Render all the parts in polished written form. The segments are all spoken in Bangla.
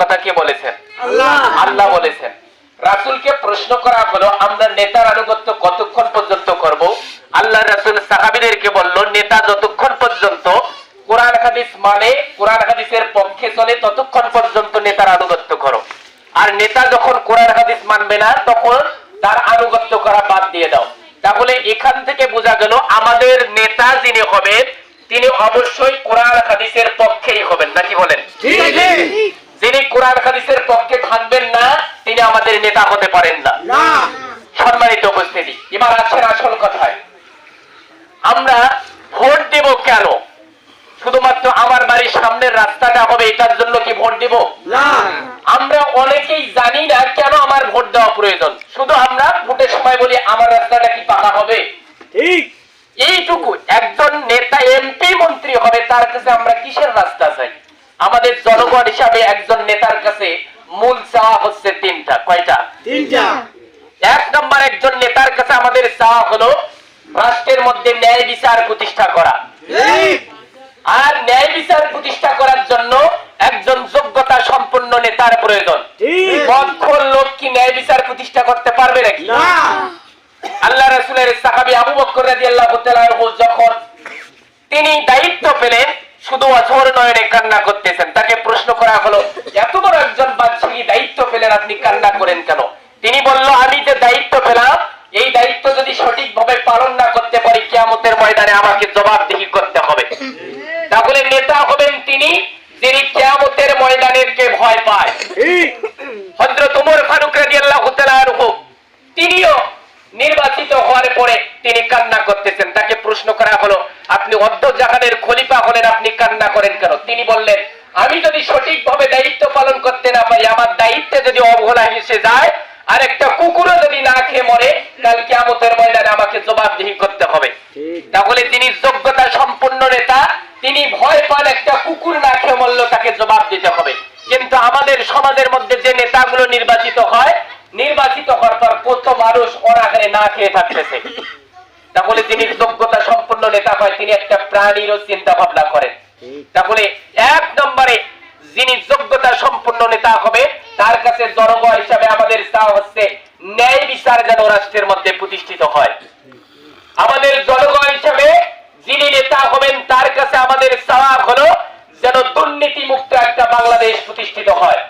কথা কে বলেছেন? আল্লাহ বলেছেন। রাসূলকে প্রশ্ন করা হলো আমরা নেতার আনুগত্য কতক্ষণ পর্যন্ত করব? আল্লাহ রাসূল সাহাবীদেরকে বলল নেতা যতক্ষণ পর্যন্ত কোরআন হাদিস মানে, কোরআন হাদিসের পক্ষে চলে, ততক্ষণ পর্যন্ত নেতার আনুগত্য করো। আর নেতা যখন কোরআন হাদিস মানবে না তখন তার আনুগত্য করা বাদ দিয়ে দাও। তাহলে এখান থেকে বোঝা গেল আমাদের নেতা যিনি হবেন তিনি অবশ্যই কোরআন হাদিসের পক্ষেই হবেন, নাকি বলেন? যিনি কোরআন হাদিসের পক্ষে থাকবেন না তিনি আমাদের নেতা হতে পারেন না। সম্মানিত উপস্থিতি, এবার আছেন আসল কথায়। আমরা ভোট দেব কেন? শুধুমাত্র আমার বাড়ির সামনের রাস্তাটা হবে এটার জন্য কি ভোট দেব? আমরা অনেকেই জানি না কেন আমার ভোট দেওয়া প্রয়োজন। শুধু আমরা ভোটের সময় বলি আমার রাস্তাটা কি পাকা হবে, এইটুকু। একজন নেতা এমপি মন্ত্রী হবে তার কাছে আমরা কিসের রাস্তা চাই? আমাদের জনগণ হিসাবে একজন নেতার কাছে মূল চাওয়া হচ্ছে তিনটা। কয়টা? তিনটা। এক নম্বর, একজন নেতার কাছে আমাদের চাওয়া হলো রাষ্ট্রের মধ্যে ন্যায় বিচার প্রতিষ্ঠা করা। আর ন্যায় বিচার প্রতিষ্ঠা করার জন্য একজন যোগ্যতা সম্পন্ন নেতার প্রয়োজন। বদখোর লোক কি ন্যায় বিচার প্রতিষ্ঠা করতে পারবে নাকি? আল্লাহ রাসূলের সাহাবী আবু বকর রাদিয়াল্লাহু তাআলা যখন তিনি দায়িত্ব পেলেন শুধু অঝোর নয়নে কান্না করতেছেন। তাকে প্রশ্ন করা হলো এত বড় একজন বাদশাহী দায়িত্ব পেলেন আপনি কান্না করেন কেন? তিনি বলল আমি যে দায়িত্ব পেলাম এই দায়িত্ব যদি সঠিকভাবে পালন না করতে পারি কিয়ামতের ময়দানে আমাকে জবাবদিহি করতে হবে। তাহলে নেতা হবেন তিনি যিনি কিয়ামতের ময়দানেরকে ভয় পায়। হযরত ওমর ফারুক রাদিয়াল্লাহু তাআলা আনহু তিনিও নির্বাচিত হওয়ার পরে তিনি কান্না করতেছেন। তাকে প্রশ্ন করা হলো আপনি অর্ধ জাহানের খলিফা হলেন আপনি কান্না করেন কেন? তিনি বললেন আমি যদি সঠিকভাবে দায়িত্ব পালন করতে না পারি, আমার দায়িত্বে যদি অবহেলা এসে যায় আর একটা কুকুরও যদি না খেয়ে মরে, কাল কিয়ামতের ময়দানে আমাকে জবাবদিহি করতে হবে। তাহলে যিনি যোগ্যতা সম্পন্ন নেতা তিনি ভয় পান একটা কুকুর না খেয়ে মরল তাকে জবাব দিতে হবে। কিন্তু আমাদের সমাজের মধ্যে যে নেতাগুলো নির্বাচিত হয়, নির্বাচিত হওয়ার পর কত মানুষ অনাহারে না খেয়ে থাকতেছে। তাহলে যিনি যোগ্যতা সম্পন্ন নেতা হয় তিনি একটা প্রাণীরও চিন্তা ভাবনা করেন। তাহলে এক নম্বরে যিনি যোগ্যতা সম্পন্ন নেতা হবে তার কাছে জনগণ হিসাবে আমাদের চাওয়া হচ্ছে ন্যায় বিচার যেন রাষ্ট্রের মধ্যে প্রতিষ্ঠিত হয়। আমাদের জনগণ হিসাবে যিনি নেতা হবেন তার কাছে আমাদের চাওয়া হলো যেন দুর্নীতি মুক্ত একটা বাংলাদেশ প্রতিষ্ঠিত হয়।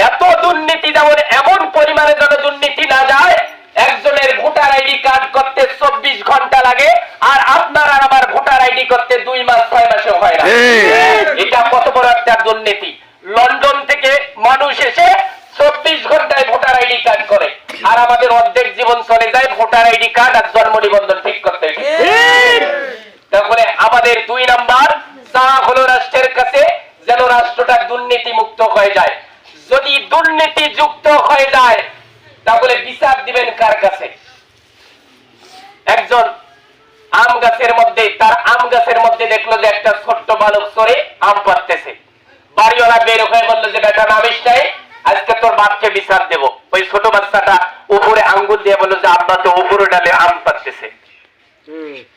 এত দুর্নীতি যেমন এমন পরিমাণে যেন দুর্নীতি না যায় একজনের ভোটার আইডি কার্ড করতে 24 ঘন্টা লাগে আর আপনার আর আমার ভোটার আইডি করতে 2 মাস 6 মাসে হয় না। এটা কত বড় একটা দুর্নীতি। লন্ডন থেকে মানুষ এসে 24 ঘন্টায় ভোটার আইডি কার্ড করে আর আমাদের অর্ধেক জীবন চলে যায় ভোটার আইডি কার্ড আর জন্ম নিবন্ধন ঠিক করতে। তাহলে আমাদের 2 নাম্বার চাওয়া হলো রাষ্ট্রের কাছে যেন রাষ্ট্রটা দুর্নীতি মুক্ত হয়ে যায়। যদি দুর্নীতি যুক্ত হয়ে যায় তাহলে বিচার দিবেন কার কাছে? একজন আম গাছের মধ্যে তার আম গাছের মধ্যে দেখলো যে একটা ছোট্ট বালক চড়ে আম পাড়তেছে। বাড়িওয়ালা বের হয়ে বললো যে বেটা নামিস নাই, আজকে তোর বাপকে বিচার দেব। ওই ছোট বাচ্চাটা উপরে আঙ্গুল দিয়ে বললো যে আব্বা তো উপরে ডালে আম পাড়তেছে।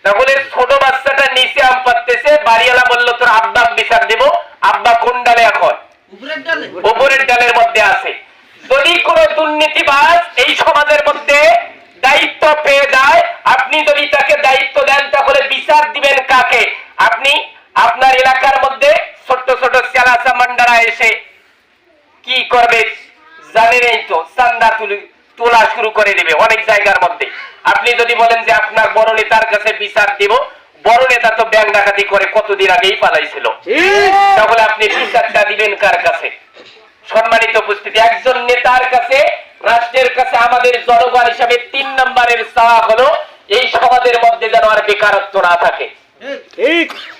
তাহলে ছোট বাচ্চাটা নিচে আম পাড়তেছে, বাড়িওয়ালা বললো তোর আব্বা বিচার দেব। আব্বা কোন ডালে? এখন উপরের ডালের মধ্যে আছে। যদি কোন দুর্নীতিবাজ এই সমাজের মধ্যে দায়িত্ব পেয়ে যায়, আপনি যদি তাকে দায়িত্ব দেন তাহলে বিচার দিবেন কাকে? আপনি আপনার এলাকার মধ্যে ছোট্ট ছোট চালাচা মান্ডারা এসে কি করবে জানেনই তো, চান্দা তোলা শুরু করে দিবে অনেক জায়গার মধ্যে। আপনি যদি বলেন যে আপনার বড় নেতার কাছে বিচার দিব, বড় নেতা তো ব্যাংক ডাকাতি করে কতদিন আগেই পালাইছিল, তাহলে আপনি বিচারটা দিবেন কার কাছে? সম্মানিত উপস্থিতি, একজন নেতার কাছে রাষ্ট্রের কাছে আমাদের জনগণ হিসাবে 3 নম্বরের চাওয়া হলো এই সমাজের মধ্যে যেন আর বেকারত্ব না থাকে।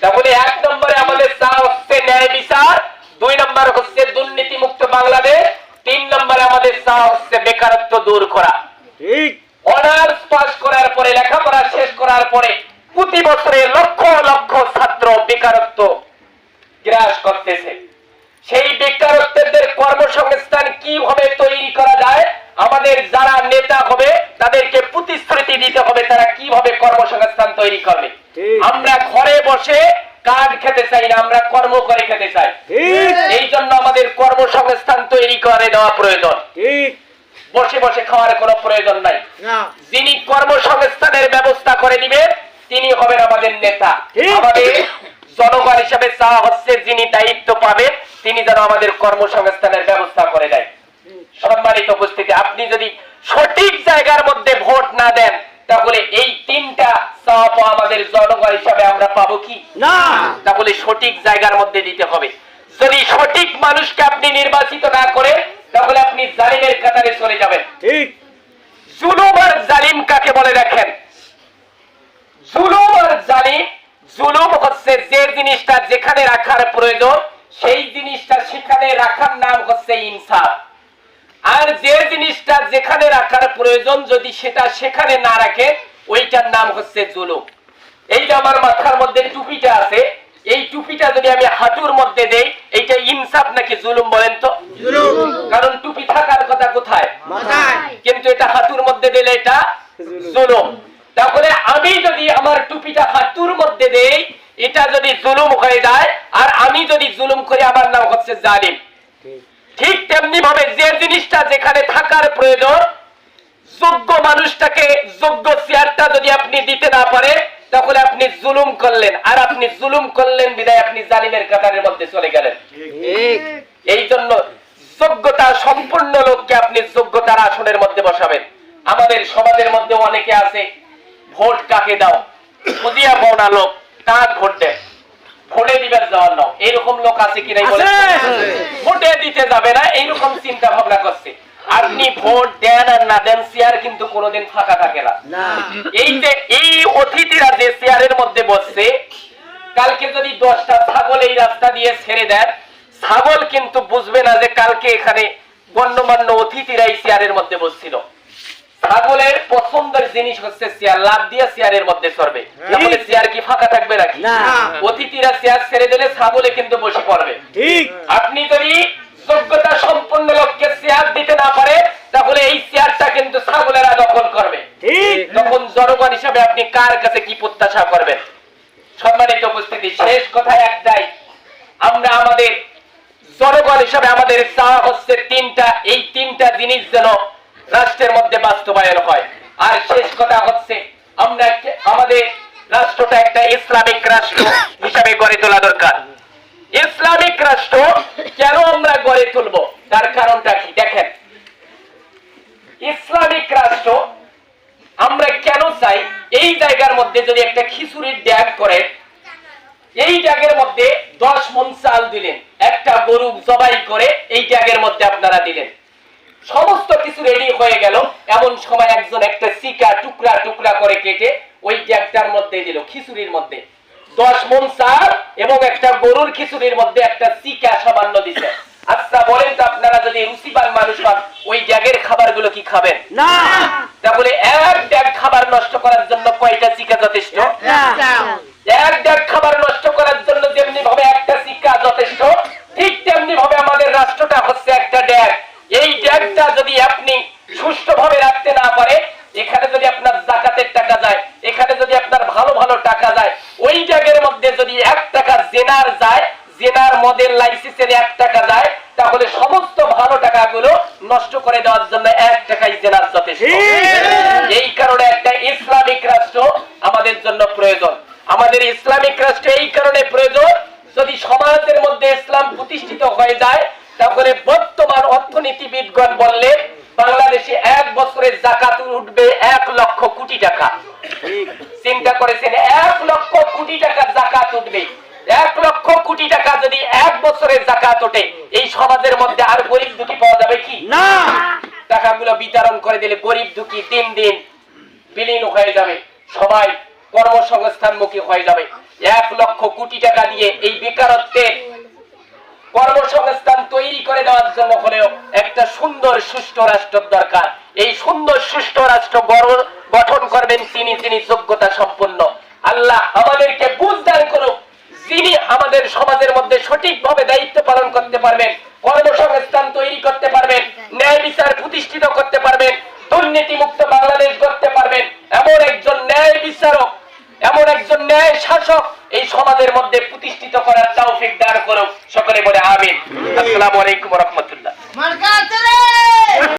তাহলে 1 নম্বরে আমাদের চাওয়া হচ্ছে ন্যায় বিচার, 2 নম্বর হচ্ছে দুর্নীতি মুক্ত বাংলাদেশ, 3 নম্বরে আমাদের চাওয়া হচ্ছে বেকারত্ব দূর করা। অনার্স পাস করার পরে লেখাপড়া শেষ করার পরে প্রতি বছরে লক্ষ লক্ষ ছাত্র বেকারত্ব গ্রাস করতেছে। সেই বেকারত্বদের কর্মসংস্থান কিভাবে তৈরি করা যায়, আমাদের যারা নেতা হবে তাদেরকে প্রতিশ্রুতি দিতে হবে তারা কিভাবে কর্মসংস্থান তৈরি করবে। আমরা ঘরে বসে কার্ড খেতে চাই না, আমরা কর্ম করে খেতে চাই। এই জন্য আমাদের কর্মসংস্থান করে দেওয়া প্রয়োজন। ঠিক। বসে বসে খাওয়ার কোনো প্রয়োজন নাই। যিনি কর্মসংস্থানের ব্যবস্থা করে দিবেন তিনি হবেন আমাদের নেতা। আমাদের জনগণ হিসাবে চাওয়া হচ্ছে যিনি দায়িত্ব পাবেন তিনি যেন আমাদের কর্মসংস্থানের ব্যবস্থা করে দেয়। সম্মানিত উপস্থিতি, আপনি যদি সঠিক জায়গার মধ্যে ভোট না দেন তাহলে এই তিনটা চাওয়া আমাদের জনগণ হিসাবে আমরা পাবো কি না। তাহলে সঠিক জায়গার মধ্যে দিতে হবে। যদি সঠিক মানুষকে আপনি নির্বাচিত না করে তাহলে আপনি জালিমের কাতারে চলে যাবেন। ঠিক। জুলুম আর জালিম কাকে বলে দেখেন? জুলুম আর জালিম, জুলুম হচ্ছে যে জিনিসটা যেখানে রাখার প্রয়োজন সেই জিনিসটা সেখানে রাখার নাম হচ্ছে ইনসাফ। আর যে জিনিসটা যেখানে রাখার প্রয়োজন যদি সেটা সেখানে না রাখে ওইটার নাম হচ্ছে জুলুম। এই যে আমার মাথার মধ্যে টুপিটা আছে, এই টুপিটা যদি আমি হাঁটুর মধ্যে দেই এইটা ইনসাফ নাকি জুলুম বলেন তো? জুলুম। কারণ টুপি থাকার কথা কোথায়? মাথায়। কিন্তু এটা হাঁটুর মধ্যে দিলে এটা জুলুম। তাহলে আমি যদি আমার টুপিটা হাঁটুর মধ্যে দেই এটা যদি জুলুম হয়ে যায় আর আমি যদি জুলুম করি আমার নাম হচ্ছে জালিম। ঠিক তেমনি ভাবে যে জিনিসটা যেখানে থাকার প্রয়োজন যোগ্য মানুষটাকে যোগ্য চেয়ারটা যদি আপনি দিতে না পারে তাহলে আপনি জুলুম করলেন, আর আপনি জুলুম করলেন বিদায় আপনি জালিমের কাতারের মধ্যে চলে গেলেন। এই জন্য যোগ্যতা সম্পূর্ণ লোককে আপনি যোগ্যতার আসনের মধ্যে বসাবেন। আমাদের সমাজের মধ্যে অনেকে আছে ভোট কাকে দাও খুঁজিয়া পাও না লোক কাক ভোট দেয়, ভোটে দিবার যাওয়ার নাও, এইরকম লোক আছে কি নাই বলে? ভোটে দিতে যাবে না এইরকম চিন্তা ভাবনা করছে। আপনি ভোট দেন আর না দেন চেয়ার কিন্তু কোনোদিন ফাঁকা থাকে না। এই যে এই অতিথিরা যে চেয়ারের মধ্যে বসছে কালকে যদি 10টা ছাগল এই রাস্তা দিয়ে ছেড়ে দেন ছাগল কিন্তু বুঝবে না যে কালকে এখানে গণ্যমান্য অতিথিরা এই চেয়ারের মধ্যে বসছিল। ছাগলের পছন্দের জিনিস হচ্ছে চেয়ার, লাভ দিয়ে চেয়ারের মধ্যে চড়বে, তাহলে চেয়ার কি ফাঁকা থাকবে নাকি? অতিথিরা চেয়ার ছেড়ে দিলে ছাগলে কিন্তু বসে পড়বে। আপনি যদি যোগ্যতা সম্পন্ন লোককে চেয়ার দিতে না পারে তাহলে এই চেয়ারটা কিন্তু ছাগলেরা দখল করবে। তখন জনগণ হিসাবে আপনি কার কাছে কি প্রত্যাশা করবেন? সম্মানিত উপস্থিতি, শেষ কথা একটাই, আমরা আমাদের জনগণ হিসাবে আমাদের চাওয়া হচ্ছে তিনটা, এই তিনটা জিনিস যেন রাষ্ট্রের মধ্যে বাস্তবায়ন হয়। আর শেষ কথা হচ্ছে আমরা আমাদের রাষ্ট্রটা একটা ইসলামিক রাষ্ট্র হিসাবে গড়ে তোলা দরকার। ইসলামিক রাষ্ট্র কেন আমরা গড়ে তুলব তার কারণটা কি দেখেন। ইসলামিক রাষ্ট্র আমরা কেন চাই, এই জায়গার মধ্যে যদি একটা খিচুড়ির ড্যাগ করেন এই ড্যাগের মধ্যে 10 মণ চাল দিলেন, একটা গরু জবাই করে এই ড্যাগের মধ্যে আপনারা দিলেন, সমস্ত কিছু রেডি হয়ে গেল। এমন সময় একজন একটা চিকা টুকরা টুকরা করে কেটে ওই ড্যাগটার মধ্যে দিল, খিচুড়ির মধ্যে 10 মণ চাল এবং একটা গরুর খিচুড়ির মধ্যে একটা চিকা সামান্য দিছে। আচ্ছা বলেন তো আপনারা যদি রুচিবান মানুষ হন ওই ড্যাগের খাবারগুলো কি খাবেন? না। তাহলে এক ড্যাগ খাবার নষ্ট করার জন্য কয়টা চিকা যথেষ্ট? এক ড্যাগ খাবার নষ্ট করার জন্য যেমনি ভাবে একটা চিকা যথেষ্ট ঠিক তেমনি ভাবে আমাদের রাষ্ট্রটা হচ্ছে একটা ড্যাগ। এই ড্যাগটা যদি আপনি সুষ্ঠুভাবে রাখতে না পারে, এখানে যদি আপনার যাকাতের টাকা যায়, এখানে যদি আপনার ভালো ভালো টাকা যায়, ওই ড্যাগের মধ্যে যদি 1 টাকা জেনার যায়, জেনার মডেল লাইসেন্সের 1 টাকা যায়, তাহলে সমস্ত ভালো টাকাগুলো নষ্ট করে দেওয়ার জন্য 1 টাকাই জেনার যথেষ্ট। এই কারণে একটা ইসলামিক রাষ্ট্র আমাদের জন্য প্রয়োজন। আমাদের ইসলামিক রাষ্ট্র এই কারণে প্রয়োজন, যদি সমাজের মধ্যে ইসলাম প্রতিষ্ঠিত হয়ে যায় তাহলে বর্তমান অর্থনীতিবিদগণ বললেন বাংলাদেশে 1 বছরের যাকাত উঠবে 1 লক্ষ কোটি টাকা। চিন্তা করেছেন 1 লক্ষ কোটি টাকা যাকাত উঠবে। 1 লক্ষ কোটি টাকা যদি 1 বছরের যাকাত ওঠে এই সমাজের মধ্যে আর গরিব দুঃখী পাওয়া যাবে কি না? টাকাগুলো বিতরণ করে দিলে গরিব দুঃখী দিন দিন বিলীন হয়ে যাবে, সবাই কর্মসংস্থানমুখী হয়ে যাবে। 1 লক্ষ কোটি টাকা দিয়ে এই বেকারত্বের কর্মসংস্থান তৈরি করে দেওয়ার জন্য হলেও একটা সুন্দর সুষ্ঠু রাষ্ট্র দরকার। এই সুন্দর সুষ্ঠু রাষ্ট্র গঠন করবেন তিনি যোগ্যতা সম্পন্ন। আল্লাহ আমাদেরকে বুঝ দান করুক, যিনি আমাদের সমাজের মধ্যে সঠিকভাবে দায়িত্ব পালন করতে পারবেন, কর্মসংস্থান তৈরি করতে পারবেন, ন্যায় বিচার প্রতিষ্ঠিত করতে পারবেন, দুর্নীতিমুক্ত বাংলাদেশ গড়তে পারবেন, এমন একজন ন্যায় বিচারক, এমন একজন ন্যায় শাসক এই সমাজের মধ্যে প্রতিষ্ঠিত করার তৌফিক দান করুক। সকলে বলে আমিন। আসসালামু আলাইকুম ওয়া রাহমাতুল্লাহ।